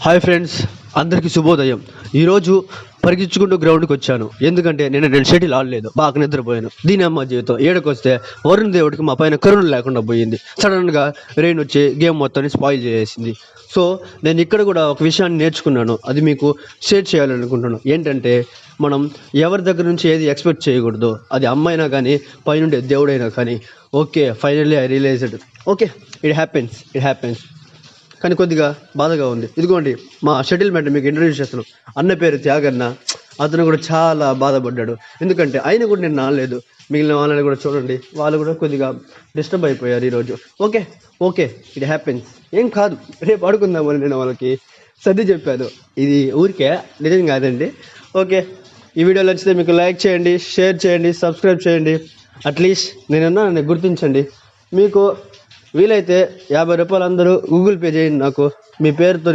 Hi friends, అందరికీ శుభోదయం. ఈరోజు పరిగెత్తుకుంటూ గ్రౌండ్కి వచ్చాను. ఎందుకంటే నేను షటిల్ ఆడలేదు, బాగా నిద్రపోయాను. దీని అమ్మ జీవితం ఏడుకొస్తే వరుణ్ దేవుడికి మా పైన కరుణ లేకుండా పోయింది. సడన్గా రెయిన్ వచ్చి గేమ్ మొత్తాన్ని స్పాయిల్ చేసేసింది. సో నేను ఇక్కడ కూడా ఒక విషయాన్ని నేర్చుకున్నాను, అది మీకు షేర్ చేయాలనుకుంటున్నాను. ఏంటంటే మనం ఎవరి దగ్గర నుంచి ఏది ఎక్స్పెక్ట్ చేయకూడదు. అది అమ్మైనా కానీ పైనుండే దేవుడైనా కానీ. Okay, finally I realized. Okay, it happens. కానీ కొద్దిగా బాధగా ఉంది. ఇదిగోండి మా షటిల్ మ్యాట్ మీకు ఇంట్రడ్యూస్ చేస్తున్నాను. అన్న పేరు త్యాగన్న. అతను కూడా చాలా బాధపడ్డాడు. ఎందుకంటే ఆయన కూడా నేను ఆడలేదు. మిగిలిన వాళ్ళని కూడా చూడండి, వాళ్ళు కూడా కొద్దిగా డిస్టర్బ్ అయిపోయారు ఈరోజు. Okay, it happens. ఏం కాదు, రేపు ఆడుకుందామని నేను వాళ్ళకి సర్ది చెప్పాను. ఇది ఊరికే, నిజం కాదండి. ఓకే, ఈ వీడియో నచ్చితే మీకు లైక్ చేయండి, షేర్ చేయండి, సబ్స్క్రైబ్ చేయండి. అట్లీస్ట్ నన్ను గుర్తించండి. మీకు వీలైతే 50 రూపాయలు అందరూ గూగుల్ పే చేయండి నాకు, మీ పేరుతో.